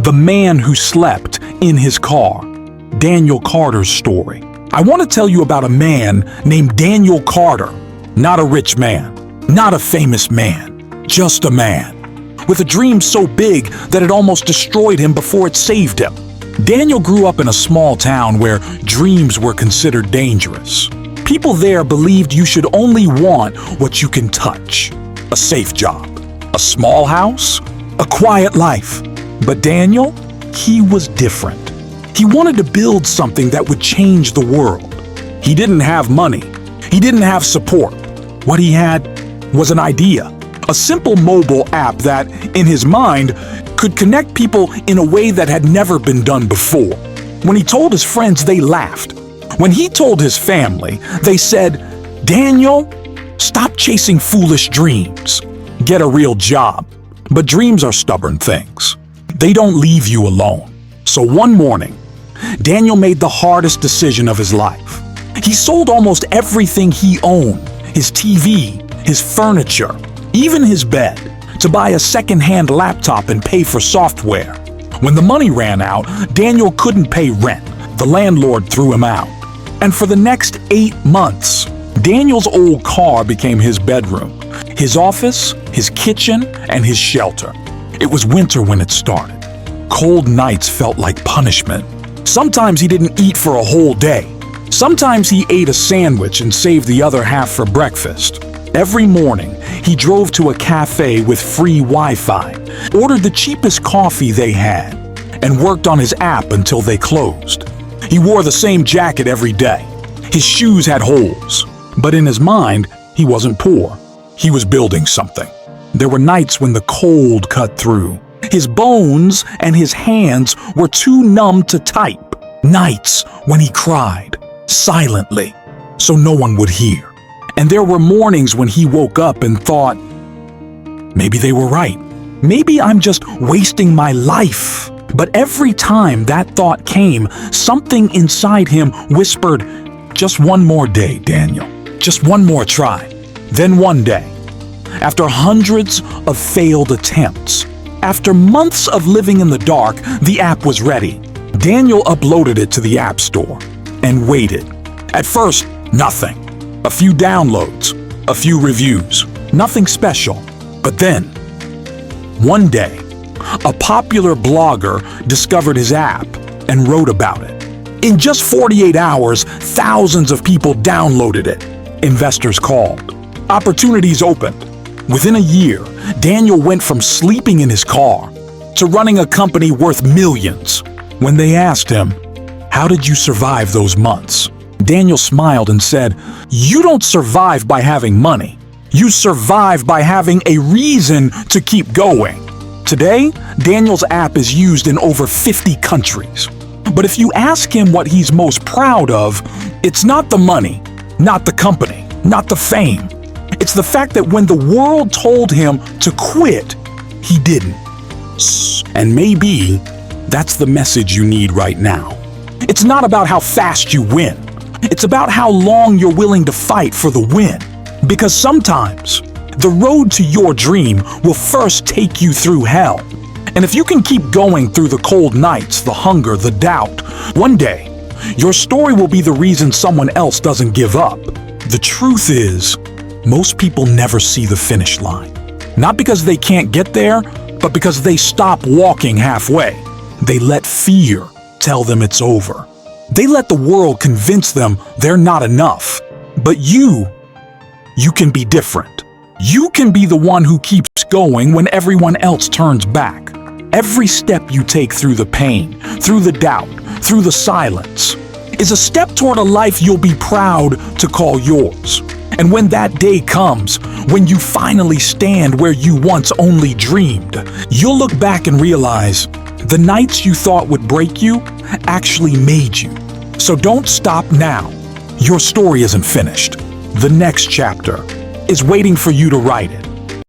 The Man Who Slept in His Car, Daniel Carter's story. I want to tell you about a man named Daniel Carter. Not a rich man, not a famous man, just a man with a dream so big that it almost destroyed him before it saved him. Daniel grew up in a small town where dreams were considered dangerous. People there believed you should only want what you can touch. A safe job, a small house, a quiet life. But Daniel, he was different. He wanted to build something that would change the world. He didn't have money. He didn't have support. What he had was an idea, a simple mobile app that, in his mind, could connect people in a way that had never been done before. When he told his friends, they laughed. When he told his family, they said, "Daniel, stop chasing foolish dreams. Get a real job." But dreams are stubborn things. They don't leave you alone. So one morning, Daniel made the hardest decision of his life. He sold almost everything he owned, his TV, his furniture, even his bed, to buy a second-hand laptop and pay for software. When the money ran out, Daniel couldn't pay rent. The landlord threw him out. And for the next 8 months, Daniel's old car became his bedroom, his office, his kitchen, and his shelter. It was winter when it started. Cold nights felt like punishment. Sometimes he didn't eat for a whole day. Sometimes he ate a sandwich and saved the other half for breakfast. Every morning, he drove to a cafe with free Wi-Fi, ordered the cheapest coffee they had, and worked on his app until they closed. He wore the same jacket every day. His shoes had holes. But in his mind, he wasn't poor. He was building something. There were nights when the cold cut through. His bones and his hands were too numb to type. Nights when he cried, silently, so no one would hear. And there were mornings when he woke up and thought, maybe they were right. Maybe I'm just wasting my life. But every time that thought came, something inside him whispered, just one more day, Daniel. Just one more try. Then one day, after hundreds of failed attempts, after months of living in the dark, the app was ready. Daniel uploaded it to the App Store and waited. At first, nothing. A few downloads, a few reviews, nothing special. But then, one day, a popular blogger discovered his app and wrote about it. In just 48 hours, thousands of people downloaded it. Investors called. Opportunities opened. Within a year, Daniel went from sleeping in his car to running a company worth millions. When they asked him, "How did you survive those months?" Daniel smiled and said, "You don't survive by having money. You survive by having a reason to keep going." Today, Daniel's app is used in over 50 countries. But if you ask him what he's most proud of, it's not the money, not the company, not the fame. It's the fact that when the world told him to quit, he didn't. And maybe that's the message you need right now. It's not about how fast you win. It's about how long you're willing to fight for the win. Because sometimes, the road to your dream will first take you through hell. And if you can keep going through the cold nights, the hunger, the doubt, one day, your story will be the reason someone else doesn't give up. The truth is, most people never see the finish line. Not because they can't get there, but because they stop walking halfway. They let fear tell them it's over. They let the world convince them they're not enough. But you can be different. You can be the one who keeps going when everyone else turns back. Every step you take through the pain, through the doubt, through the silence, is a step toward a life you'll be proud to call yours. And when that day comes, when you finally stand where you once only dreamed, you'll look back and realize the nights you thought would break you actually made you. So don't stop now. Your story isn't finished. The next chapter is waiting for you to write it.